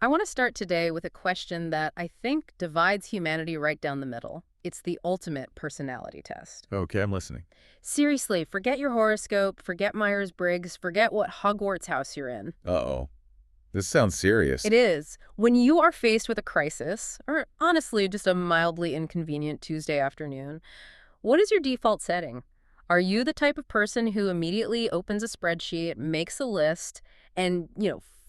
I want to start today with a question that I think divides humanity right down the middle. It's the ultimate personality test. Okay, I'm listening. Seriously, forget your horoscope, forget Myers-Briggs, forget what Hogwarts house you're in. Uh-oh. This sounds serious. It is. When you are faced with a crisis, or honestly, just a mildly inconvenient Tuesday afternoon, what is your default setting? Are you the type of person who immediately opens a spreadsheet, makes a list, and,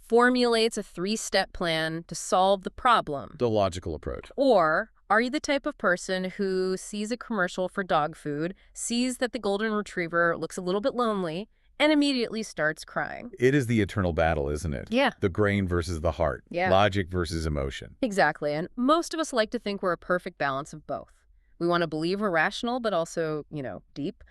formulates a three-step plan to solve the problem? The logical approach. Or are you the type of person who sees a commercial for dog food, sees that the golden retriever looks a little bit lonely, and immediately starts crying? It is the eternal battle, isn't it? Yeah. The brain versus the heart. Yeah. Logic versus emotion. Exactly, and most of us like to think we're a perfect balance of both. We want to believe we're rational, but also, deep.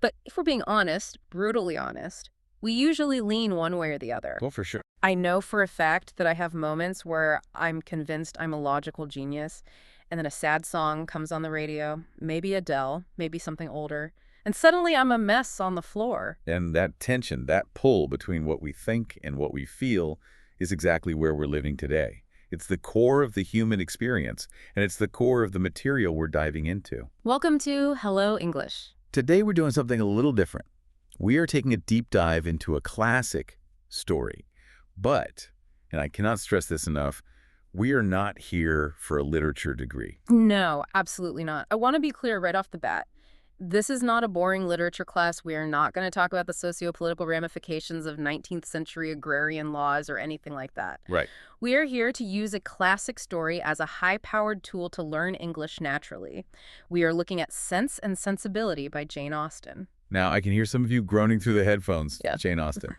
But if we're being honest, brutally honest, we usually lean one way or the other. Well, for sure. I know for a fact that I have moments where I'm convinced I'm a logical genius, and then a sad song comes on the radio, maybe Adele, maybe something older, and suddenly I'm a mess on the floor. And that tension, that pull between what we think and what we feel is exactly where we're living today. It's the core of the human experience, and it's the core of the material we're diving into. Welcome to Hello English. Today we're doing something a little different. We are taking a deep dive into a classic story. But, and I cannot stress this enough, we are not here for a literature degree. No, absolutely not. I want to be clear right off the bat. This is not a boring literature class. We are not going to talk about the socio-political ramifications of 19th century agrarian laws or anything like that. Right. We are here to use a classic story as a high-powered tool to learn English naturally. We are looking at Sense and Sensibility by Jane Austen. Now, I can hear some of you groaning through the headphones, Yeah. Jane Austen.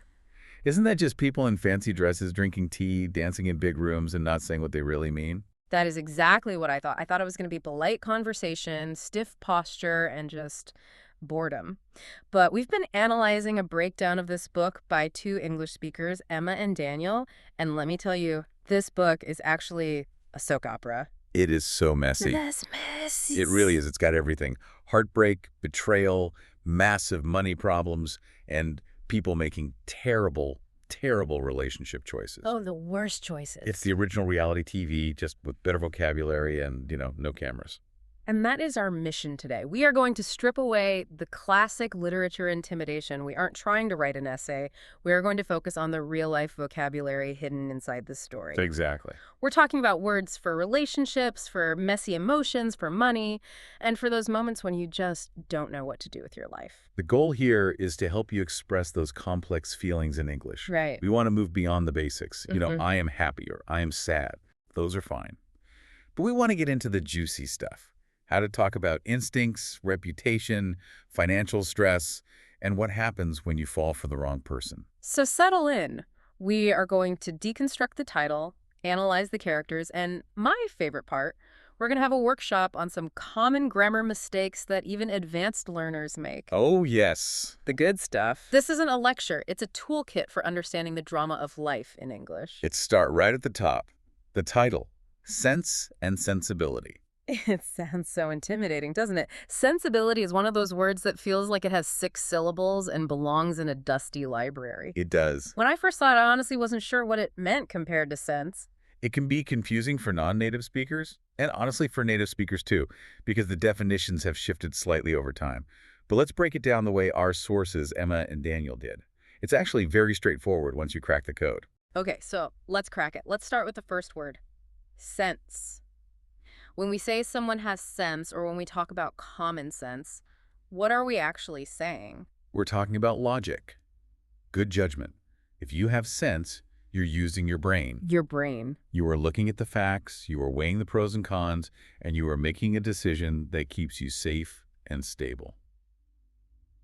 Isn't that just people in fancy dresses drinking tea, dancing in big rooms, and not saying what they really mean? That is exactly what I thought. I thought it was going to be polite conversation, stiff posture, and just boredom. But we've been analyzing a breakdown of this book by two English speakers, Emma and Daniel, and let me tell you, this book is actually a soap opera. It is so messy. That's messy. It really is. It's got everything. Heartbreak, betrayal, massive money problems, and people making terrible relationship choices. Oh, the worst choices. It's the original reality TV, just with better vocabulary and, no cameras. And that is our mission today. We are going to strip away the classic literature intimidation. We aren't trying to write an essay. We are going to focus on the real-life vocabulary hidden inside this story. Exactly. We're talking about words for relationships, for messy emotions, for money, and for those moments when you just don't know what to do with your life. The goal here is to help you express those complex feelings in English. Right. We want to move beyond the basics. I am happy or I am sad. Those are fine. But we want to get into the juicy stuff. How to talk about instincts, reputation, financial stress, and what happens when you fall for the wrong person. So settle in. We are going to deconstruct the title, analyze the characters, and my favorite part, we're going to have a workshop on some common grammar mistakes that even advanced learners make. Oh, yes. The good stuff. This isn't a lecture. It's a toolkit for understanding the drama of life in English. Let's start right at the top. The title, Sense and Sensibility. It sounds so intimidating, doesn't it? Sensibility is one of those words that feels like it has 6 syllables and belongs in a dusty library. It does. When I first saw it, I honestly wasn't sure what it meant compared to sense. It can be confusing for non-native speakers, and honestly for native speakers too, because the definitions have shifted slightly over time. But let's break it down the way our sources, Emma and Daniel, did. It's actually very straightforward once you crack the code. Okay, so let's crack it. Let's start with the first word, sense. When we say someone has sense, or when we talk about common sense, what are we actually saying? We're talking about logic, good judgment. If you have sense, you're using your brain. Your brain. You are looking at the facts, you are weighing the pros and cons, and you are making a decision that keeps you safe and stable.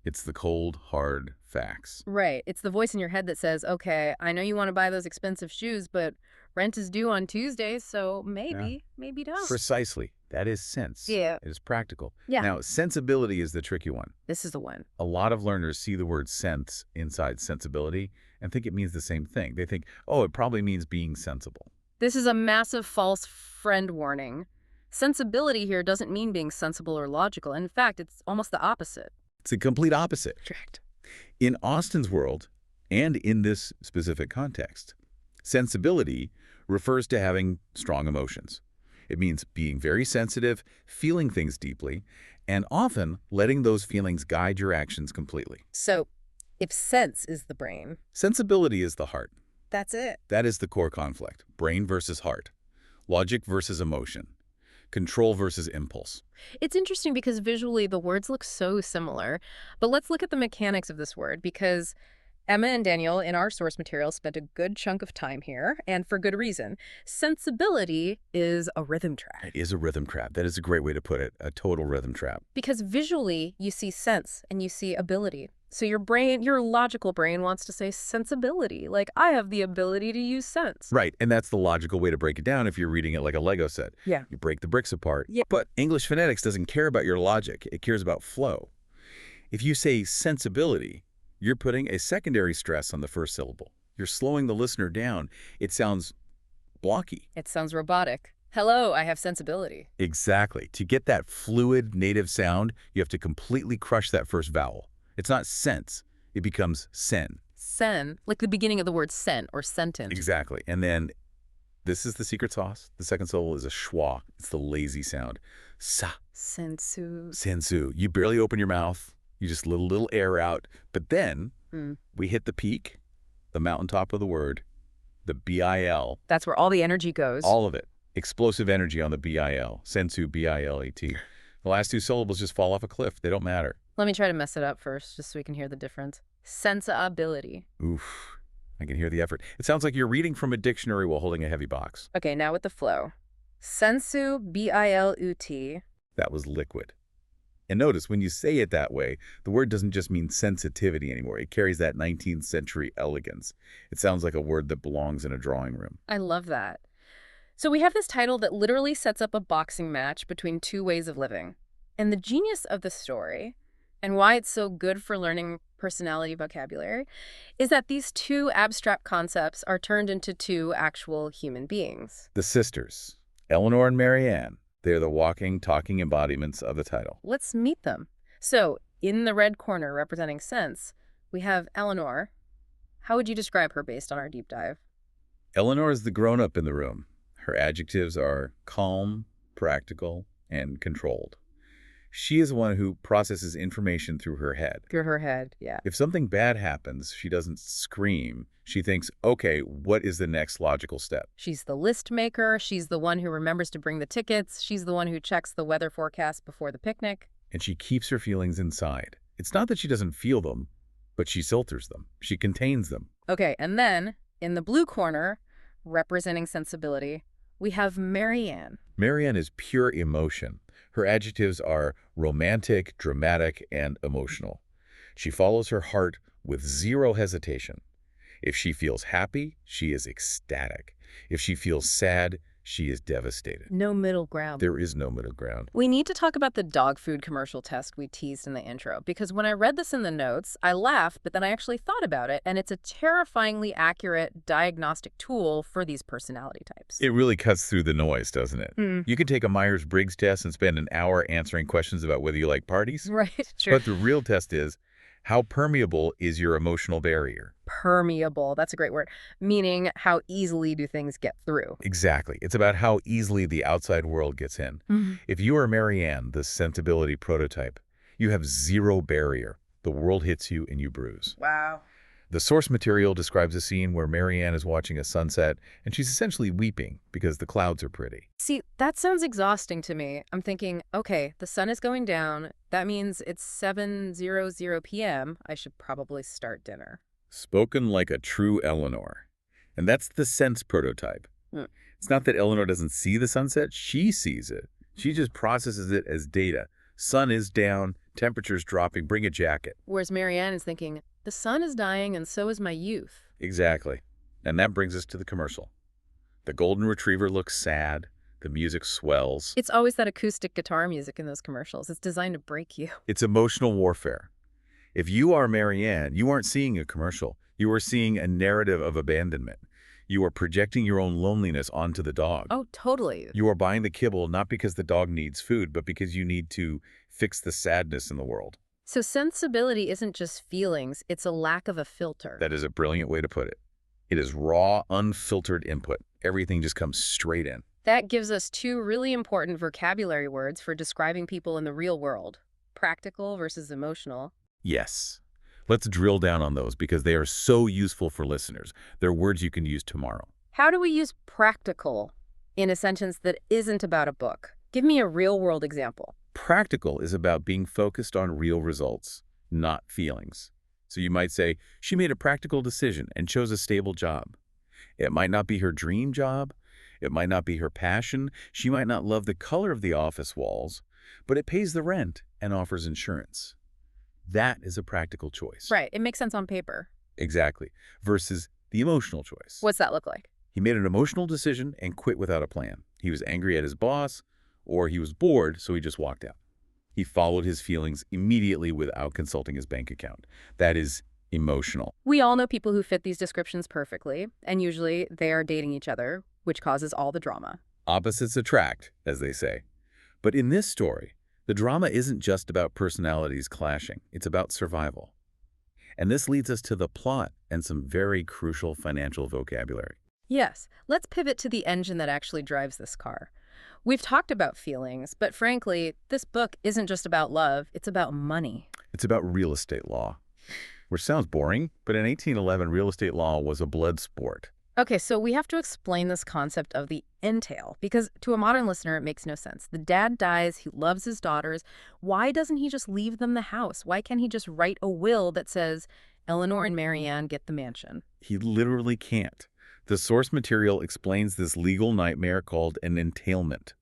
It's the cold, hard facts. Right. It's the voice in your head that says, okay, I know you want to buy those expensive shoes, but rent is due on Tuesdays, so maybe don't. Precisely. That is sense. Yeah. It is practical. Yeah. Now, sensibility is the tricky one. This is the one. A lot of learners see the word sense inside sensibility and think it means the same thing. They think, oh, it probably means being sensible. This is a massive false friend warning. Sensibility here doesn't mean being sensible or logical. In fact, it's almost the opposite. It's the complete opposite. Correct. In Austen's world, and in this specific context, sensibility refers to having strong emotions. It means being very sensitive, feeling things deeply, and often letting those feelings guide your actions completely. So, if sense is the brain, Sensibility is the heart. that's it. That is the core conflict. Brain versus heart. Logic versus emotion. Control versus impulse. It's interesting because visually the words look so similar, but let's look at the mechanics of this word because Emma and Daniel in our source material spent a good chunk of time here, and for good reason. Sensibility is a rhythm track. It is a rhythm trap. That is a great way to put it. A total rhythm trap. Because visually you see sense and you see ability. So your brain, your logical brain wants to say sensibility, like I have the ability to use sense. Right, and that's the logical way to break it down if you're reading it like a Lego set. Yeah. You break the bricks apart. Yeah. But English phonetics doesn't care about your logic. It cares about flow. If you say sensibility, you're putting a secondary stress on the first syllable. You're slowing the listener down. It sounds blocky. It sounds robotic. Hello, I have sensibility. Exactly. To get that fluid native sound, you have to completely crush that first vowel. It's not sense. It becomes sen. Sen, like the beginning of the word sent or sentient. Exactly. And then this is the secret sauce. The second syllable is a schwa. It's the lazy sound. Sa. Sensu. Sensu. You barely open your mouth. You just let a little air out. But then we hit the peak, the mountaintop of the word, the B-I-L. That's where all the energy goes. All of it. Explosive energy on the B-I-L. Sensu, B-I-L-A-T. The last two syllables just fall off a cliff. They don't matter. Let me try to mess it up first, just so we can hear the difference. Sensibility. Oof. I can hear the effort. It sounds like you're reading from a dictionary while holding a heavy box. Okay, now with the flow. Sensu, B-I-L-U-T. That was liquid. And notice, when you say it that way, the word doesn't just mean sensitivity anymore. It carries that 19th century elegance. It sounds like a word that belongs in a drawing room. I love that. So we have this title that literally sets up a boxing match between two ways of living. And the genius of the story, and why it's so good for learning personality vocabulary, is that these two abstract concepts are turned into two actual human beings. The sisters, Eleanor and Marianne, they're the walking, talking embodiments of the title. Let's meet them. So, in the red corner representing sense, we have Eleanor. How would you describe her based on our deep dive? Eleanor is the grown-up in the room. Her adjectives are calm, practical, and controlled. She is the one who processes information through her head. Through her head, yeah. If something bad happens, she doesn't scream. She thinks, okay, what is the next logical step? She's the list maker. She's the one who remembers to bring the tickets. She's the one who checks the weather forecast before the picnic. And she keeps her feelings inside. It's not that she doesn't feel them, but she filters them. She contains them. Okay, and then, in the blue corner, representing sensibility, we have Marianne. Marianne is pure emotion. Her adjectives are romantic, dramatic, and emotional. She follows her heart with zero hesitation. If she feels happy, she is ecstatic. If she feels sad, she is devastated. No middle ground. There is no middle ground. We need to talk about the dog food commercial test we teased in the intro, because when I read this in the notes, I laughed, but then I actually thought about it, and it's a terrifyingly accurate diagnostic tool for these personality types. It really cuts through the noise, doesn't it? You could take a Myers-Briggs test and spend an hour answering questions about whether you like parties. Right, true. But the real test is, how permeable is your emotional barrier? Permeable, that's a great word, meaning how easily do things get through? Exactly. It's about how easily the outside world gets in. If you are Marianne, the sensibility prototype, you have zero barrier. The world hits you and you bruise. Wow. The source material describes a scene where Marianne is watching a sunset and she's essentially weeping because the clouds are pretty. See, that sounds exhausting to me. I'm thinking, okay, the sun is going down. That means it's 7:00 p.m. I should probably start dinner. Spoken like a true Eleanor. And that's the sense prototype. It's not that Eleanor doesn't see the sunset. She sees it. She just processes it as data. Sun is down, temperature's dropping, bring a jacket. Whereas Marianne is thinking, the sun is dying and so is my youth. Exactly. And that brings us to the commercial. The golden retriever looks sad. The music swells. It's always that acoustic guitar music in those commercials. It's designed to break you. It's emotional warfare. If you are Marianne, you aren't seeing a commercial. You are seeing a narrative of abandonment. You are projecting your own loneliness onto the dog. Oh, totally. You are buying the kibble not because the dog needs food, but because you need to fix the sadness in the world. So sensibility isn't just feelings, it's a lack of a filter. That is a brilliant way to put it. It is raw, unfiltered input. Everything just comes straight in. That gives us two really important vocabulary words for describing people in the real world: practical versus emotional. Yes. Let's drill down on those because they are so useful for listeners. They're words you can use tomorrow. How do we use practical in a sentence that isn't about a book? Give me a real-world example. Practical is about being focused on real results, not feelings. So you might say, she made a practical decision and chose a stable job. It might not be her dream job. It might not be her passion. She might not love the color of the office walls, but it pays the rent and offers insurance. That is a practical choice. Right. It makes sense on paper. Exactly. Versus the emotional choice. What's that look like? He made an emotional decision and quit without a plan. He was angry at his boss, or he was bored, so he just walked out. He followed his feelings immediately without consulting his bank account. That is emotional. We all know people who fit these descriptions perfectly, and usually they are dating each other, which causes all the drama. Opposites attract, as they say. But in this story, the drama isn't just about personalities clashing. It's about survival. And this leads us to the plot and some very crucial financial vocabulary. Yes, let's pivot to the engine that actually drives this car. We've talked about feelings, but frankly, this book isn't just about love, it's about money. It's about real estate law, which sounds boring, but in 1811, real estate law was a blood sport. Okay, so we have to explain this concept of the entail, because to a modern listener, it makes no sense. The dad dies, he loves his daughters. Why doesn't he just leave them the house? Why can't he just write a will that says, Eleanor and Marianne get the mansion? He literally can't. The source material explains this legal nightmare called an entailment.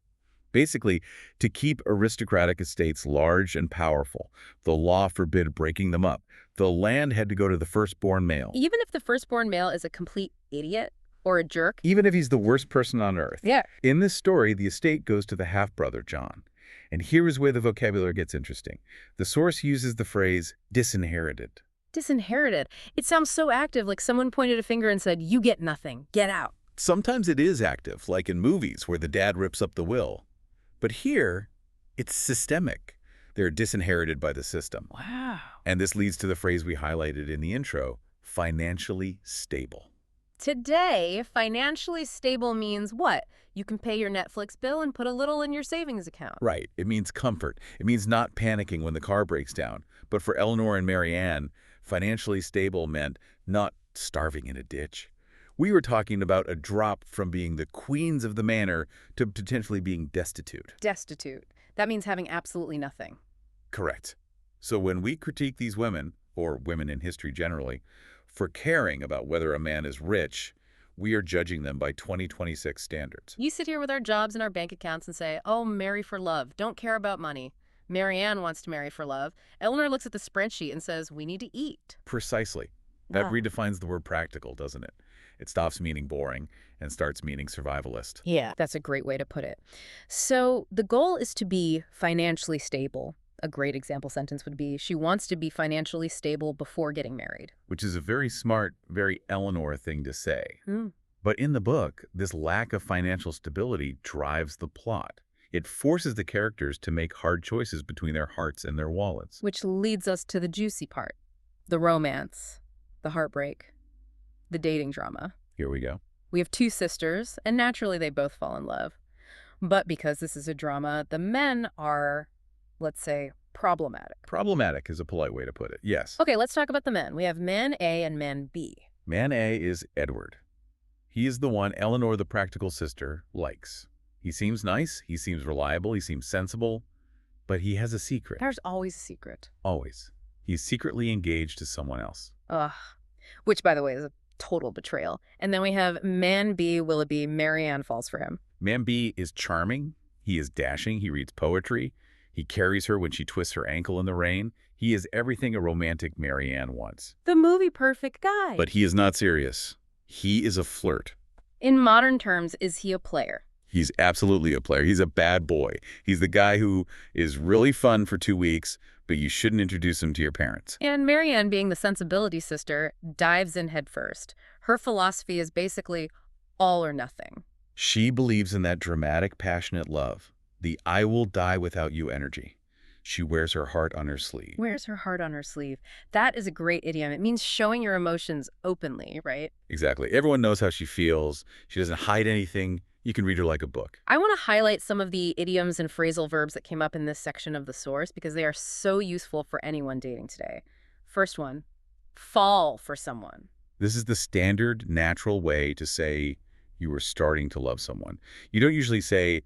Basically, to keep aristocratic estates large and powerful, the law forbid breaking them up. The land had to go to the firstborn male. Even if the firstborn male is a complete idiot or a jerk? Even if he's the worst person on earth. Yeah. In this story, the estate goes to the half-brother, John. And here is where the vocabulary gets interesting. The source uses the phrase disinherited. Disinherited. It sounds so active, like someone pointed a finger and said, you get nothing, get out. Sometimes it is active, like in movies where the dad rips up the will. But here, it's systemic. They're disinherited by the system. Wow. And this leads to the phrase we highlighted in the intro, financially stable. Today, financially stable means what? You can pay your Netflix bill and put a little in your savings account. Right. It means comfort. It means not panicking when the car breaks down. But for Eleanor and Marianne, financially stable meant not starving in a ditch. We were talking about a drop from being the queens of the manor to potentially being destitute. Destitute. That means having absolutely nothing. Correct. So when we critique these women, or women in history generally, for caring about whether a man is rich, we are judging them by 2026 standards. You sit here with our jobs and our bank accounts and say, oh, marry for love. Don't care about money. Marianne wants to marry for love. Eleanor looks at the spreadsheet and says, we need to eat. Precisely. That Wow. redefines the word practical, doesn't it? It stops meaning boring and starts meaning survivalist. Yeah, that's a great way to put it. So the goal is to be financially stable. A great example sentence would be, she wants to be financially stable before getting married. Which is a very smart, very Eleanor thing to say. Hmm. But in the book, this lack of financial stability drives the plot. It forces the characters to make hard choices between their hearts and their wallets. Which leads us to the juicy part. The romance, the heartbreak, the dating drama. Here we go. We have two sisters, and naturally they both fall in love. But because this is a drama, the men are, let's say, problematic. Problematic is a polite way to put it, yes. Okay, let's talk about the men. We have man A and man B. Man A is Edward. He is the one Eleanor, the practical sister, likes. He seems nice, he seems reliable, he seems sensible, but he has a secret. There's always a secret. Always. He's secretly engaged to someone else. Ugh. Which, by the way, is a total betrayal. And then we have man B, Willoughby. Marianne falls for him. Man B is charming. He is dashing. He reads poetry. He carries her when she twists her ankle in the rain. He is everything a romantic Marianne wants. The movie perfect guy. But he is not serious. He is a flirt. In modern terms, is he a player? He's absolutely a player. He's a bad boy. He's the guy who is really fun for 2 weeks, but you shouldn't introduce him to your parents. And Marianne, being the sensibility sister, dives in headfirst. Her philosophy is basically all or nothing. She believes in that dramatic, passionate love, the I will die without you energy. She wears her heart on her sleeve. Wears her heart on her sleeve. That is a great idiom. It means showing your emotions openly, right? Exactly. Everyone knows how she feels. She doesn't hide anything. You can read her like a book. I want to highlight some of the idioms and phrasal verbs that came up in this section of the source because they are so useful for anyone dating today. First one, fall for someone. This is the standard, natural way to say you are starting to love someone. You don't usually say,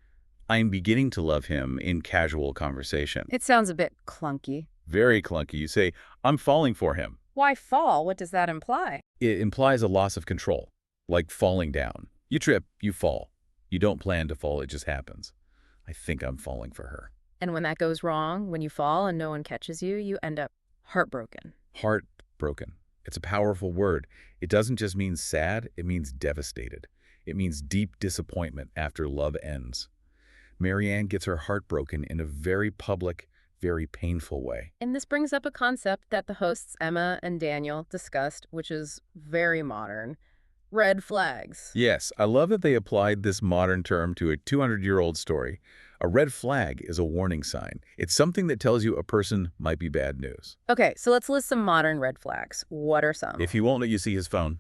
I'm beginning to love him in casual conversation. It sounds a bit clunky. Very clunky. You say, I'm falling for him. Why fall? What does that imply? It implies a loss of control, like falling down. You trip, you fall. You don't plan to fall, it just happens. I think I'm falling for her. And when that goes wrong, when you fall and no one catches you, you end up heartbroken. Heartbroken. It's a powerful word. It doesn't just mean sad, it means devastated. It means deep disappointment after love ends. Marianne gets her heart broken in a very public, very painful way. And this brings up a concept that the hosts Emma and Daniel discussed, which is very modern. Red flags. Yes, I love that they applied this modern term to a 200-year-old story. A red flag is a warning sign. It's something that tells you a person might be bad news. Okay, so let's list some modern red flags. What are some? If he won't let you see his phone,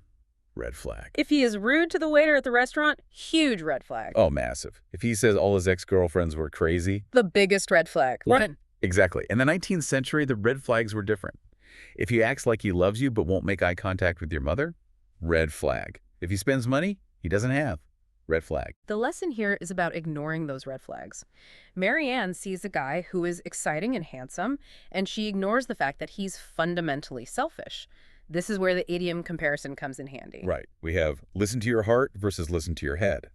red flag. If he is rude to the waiter at the restaurant, huge red flag. Oh, massive. If he says all his ex-girlfriends were crazy. The biggest red flag. Run. Exactly. In the 19th century, the red flags were different. If he acts like he loves you but won't make eye contact with your mother, red flag. If he spends money he doesn't have, red flag. The lesson here is about ignoring those red flags. Marianne sees a guy who is exciting and handsome, and she ignores the fact that he's fundamentally selfish. This is where the idiom comparison comes in handy. Right. We have listen to your heart versus listen to your head.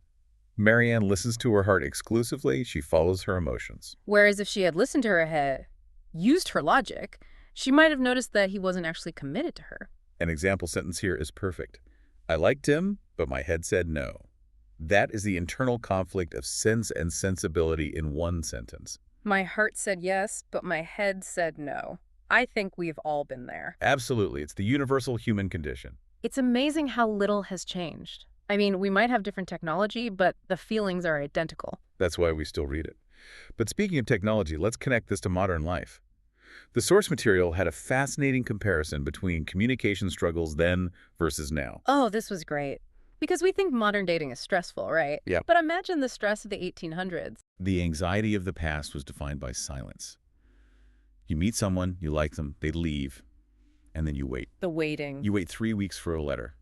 Marianne listens to her heart exclusively. She follows her emotions. Whereas if she had listened to her head, used her logic, she might have noticed that he wasn't actually committed to her. An example sentence here is perfect. I liked him, but my head said no. That is the internal conflict of sense and sensibility in one sentence. My heart said yes, but my head said no. I think we've all been there. Absolutely. It's the universal human condition. It's amazing how little has changed. I mean, we might have different technology, but the feelings are identical. That's why we still read it. But speaking of technology, let's connect this to modern life. The source material had a fascinating comparison between communication struggles then versus now. Oh, this was great. Because we think modern dating is stressful, right? Yeah. But imagine the stress of the 1800s. The anxiety of the past was defined by silence. You meet someone, you like them, they leave, and then you wait. The waiting. You wait 3 weeks for a letter.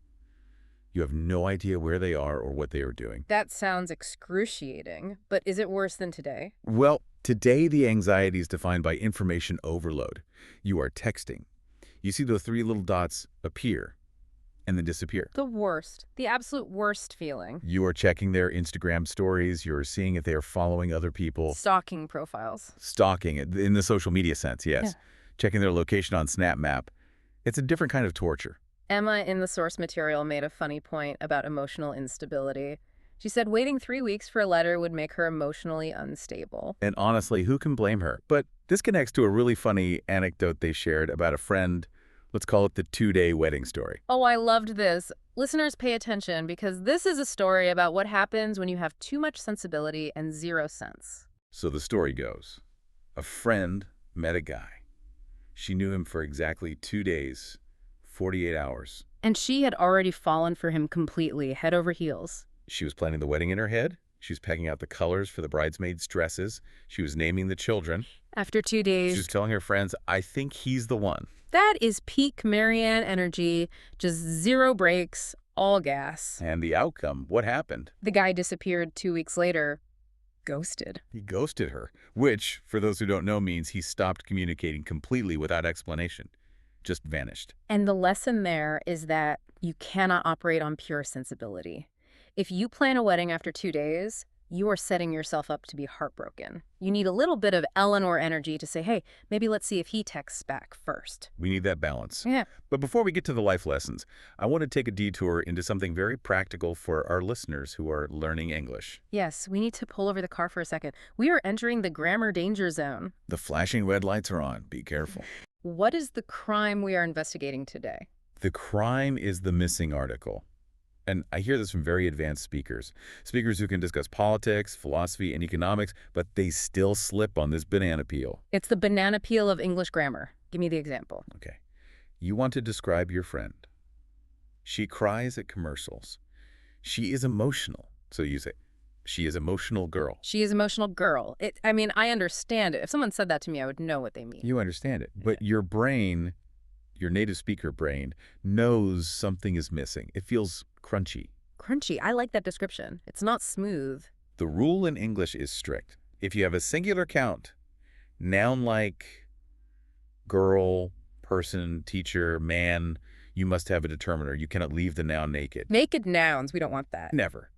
You have no idea where they are or what they are doing. That sounds excruciating, but is it worse than today? Well, today the anxiety is defined by information overload. You are texting. You see those 3 little dots appear and then disappear. The worst. The absolute worst feeling. You are checking their Instagram stories. You're seeing if they are following other people. Stalking profiles. Stalking, in the social media sense, yes. Yeah. Checking their location on Snap Map. It's a different kind of torture. Emma in the source material made a funny point about emotional instability. She said waiting 3 weeks for a letter would make her emotionally unstable. And honestly, who can blame her? But this connects to a really funny anecdote they shared about a friend. Let's call it the 2-day wedding story. Oh, I loved this. Listeners, pay attention because this is a story about what happens when you have too much sensibility and zero sense. So the story goes, a friend met a guy. She knew him for exactly 2 days, 48 hours. And she had already fallen for him completely, head over heels. She was planning the wedding in her head. She was picking out the colors for the bridesmaids' dresses. She was naming the children. After 2 days... She was telling her friends, I think he's the one. That is peak Marianne energy, just zero brakes, all gas. And the outcome, what happened? The guy disappeared 2 weeks later, ghosted. He ghosted her, which, for those who don't know, means he stopped communicating completely without explanation. Just vanished. And the lesson there is that you cannot operate on pure sensibility. If you plan a wedding after 2 days, you are setting yourself up to be heartbroken. You need a little bit of Eleanor energy to say, hey, maybe let's see if he texts back first. We need that balance. Yeah. But before we get to the life lessons, I want to take a detour into something very practical for our listeners who are learning English. Yes, we need to pull over the car for a second. We are entering the grammar danger zone. The flashing red lights are on. Be careful. What is the crime we are investigating today? The crime is the missing article. And I hear this from very advanced speakers. Speakers who can discuss politics, philosophy, and economics, but they still slip on this banana peel. It's the banana peel of English grammar. Give me the example. Okay. You want to describe your friend. She cries at commercials. She is emotional. So you say, she is emotional girl. She is emotional girl. I mean, I understand it. If someone said that to me, I would know what they mean. You understand it. But your brain, your native speaker brain, knows something is missing. It feels crunchy. Crunchy. I like that description. It's not smooth. The rule in English is strict. If you have a singular count, noun like girl, person, teacher, man, you must have a determiner. You cannot leave the noun naked. Naked nouns. We don't want that. Never.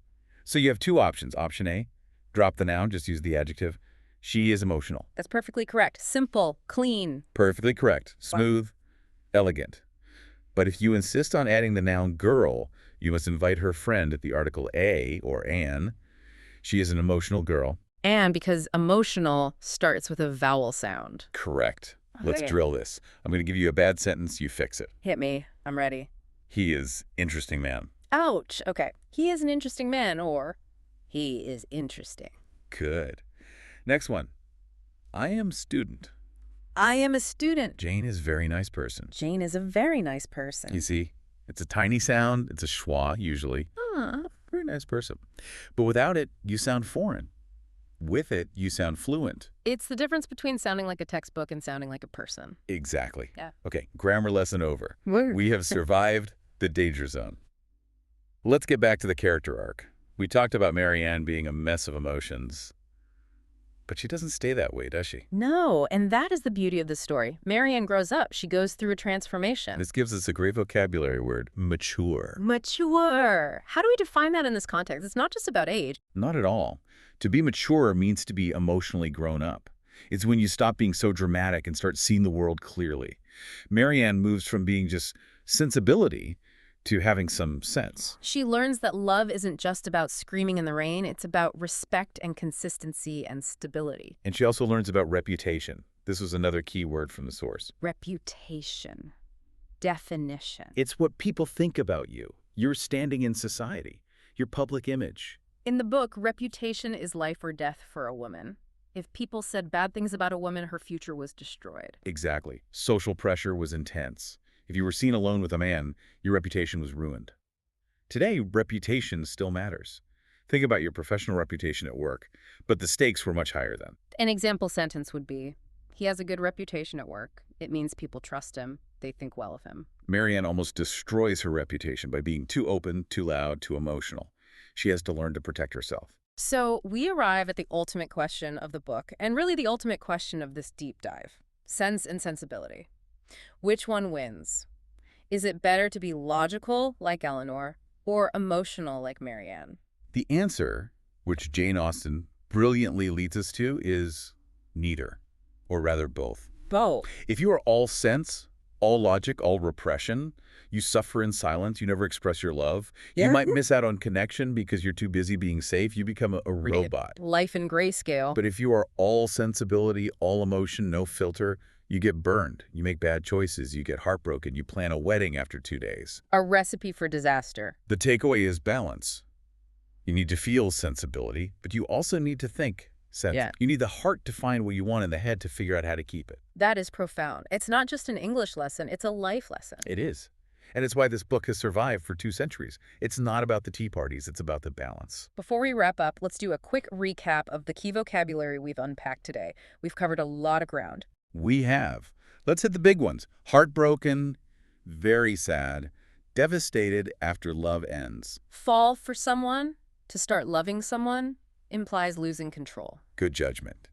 So you have two options. Option A, drop the noun, just use the adjective. She is emotional. That's perfectly correct. Simple, clean. Perfectly correct. Smooth, elegant. But if you insist on adding the noun girl, you must invite her friend at the article A, or an. She is an emotional girl. And because emotional starts with a vowel sound. Correct. Let's Okay. drill this. I'm going to give you a bad sentence. You fix it. Hit me. I'm ready. He is interesting man. Ouch. Okay. He is an interesting man, or he is interesting. Good. Next one. I am student. I am a student. Jane is very nice person. Jane is a very nice person. You see, it's a tiny sound. It's a schwa, usually. Huh. Very nice person. But without it, you sound foreign. With it, you sound fluent. It's the difference between sounding like a textbook and sounding like a person. Exactly. Yeah. Okay, grammar lesson over. Word. We have survived the danger zone. Let's get back to the character arc. We talked about Marianne being a mess of emotions. But she doesn't stay that way, does she? No, and that is the beauty of the story. Marianne grows up. She goes through a transformation. This gives us a great vocabulary word, mature. Mature. How do we define that in this context? It's not just about age. Not at all. To be mature means to be emotionally grown up. It's when you stop being so dramatic and start seeing the world clearly. Marianne moves from being just sensibility to having some sense. She learns that love isn't just about screaming in the rain. It's about respect and consistency and stability. And she also learns about reputation. This was another key word from the source. Reputation. Definition. It's what people think about you, your standing in society, your public image. In the book, reputation is life or death for a woman. If people said bad things about a woman, her future was destroyed. Exactly. Social pressure was intense. If you were seen alone with a man, your reputation was ruined. Today, reputation still matters. Think about your professional reputation at work, but the stakes were much higher then. An example sentence would be, he has a good reputation at work. It means people trust him. They think well of him. Marianne almost destroys her reputation by being too open, too loud, too emotional. She has to learn to protect herself. So we arrive at the ultimate question of the book, and really the ultimate question of this deep dive. Sense and sensibility. Which one wins? Is it better to be logical, like Eleanor, or emotional, like Marianne? The answer, which Jane Austen brilliantly leads us to, is neither, or rather both. Both. If you are all sense, all logic, all repression, you suffer in silence, you never express your love, you might miss out on connection because you're too busy being safe, you become a robot. Life in grayscale. But if you are all sensibility, all emotion, no filter, you get burned, you make bad choices, you get heartbroken, you plan a wedding after 2 days. A recipe for disaster. The takeaway is balance. You need to feel sensibility, but you also need to think sense. Yeah. You need the heart to find what you want and the head to figure out how to keep it. That is profound. It's not just an English lesson, it's a life lesson. It is. And it's why this book has survived for 2 centuries. It's not about the tea parties, it's about the balance. Before we wrap up, let's do a quick recap of the key vocabulary we've unpacked today. We've covered a lot of ground. We have. Let's hit the big ones. Heartbroken, very sad, devastated after love ends. Fall for someone, to start loving someone, implies losing control. Good judgment,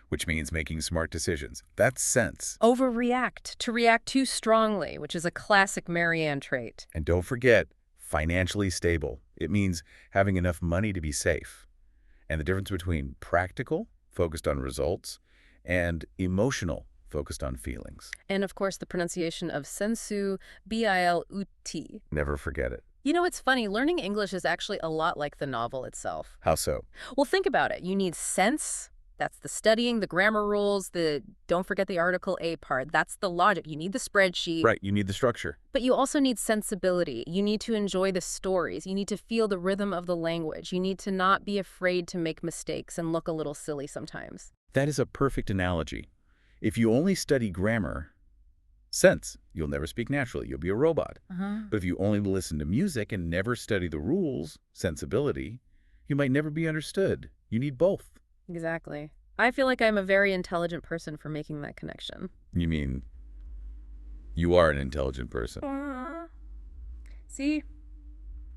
which means making smart decisions. That's sense. Overreact, to react too strongly, which is a classic Marianne trait. And don't forget, financially stable. It means having enough money to be safe. And the difference between practical, focused on results, and emotional, focused on feelings. And of course, the pronunciation of sensu, B-I-L-U-T. Never forget it. You know, it's funny, learning English is actually a lot like the novel itself. How so? Well, think about it. You need sense That's the studying, the grammar rules, the don't forget the article A part. That's the logic. You need the spreadsheet. Right, you need the structure. But you also need sensibility. You need to enjoy the stories. You need to feel the rhythm of the language. You need to not be afraid to make mistakes and look a little silly sometimes. That is a perfect analogy. If you only study grammar, sense, you'll never speak naturally. You'll be a robot. But if you only listen to music and never study the rules, sensibility, you might never be understood. You need both. Exactly. I feel like I'm a very intelligent person for making that connection. You mean you are an intelligent person? See?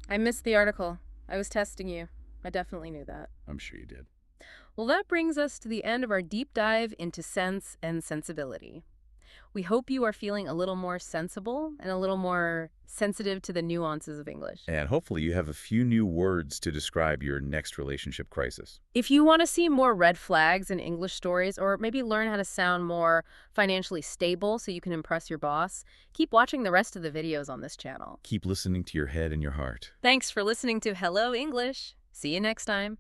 I missed the article. I was testing you. I definitely knew that. I'm sure you did. Well, that brings us to the end of our deep dive into sense and sensibility. We hope you are feeling a little more sensible and a little more sensitive to the nuances of English. And hopefully you have a few new words to describe your next relationship crisis. If you want to see more red flags in English stories, or maybe learn how to sound more financially stable so you can impress your boss, keep watching the rest of the videos on this channel. Keep listening to your head and your heart. Thanks for listening to Hello English. See you next time.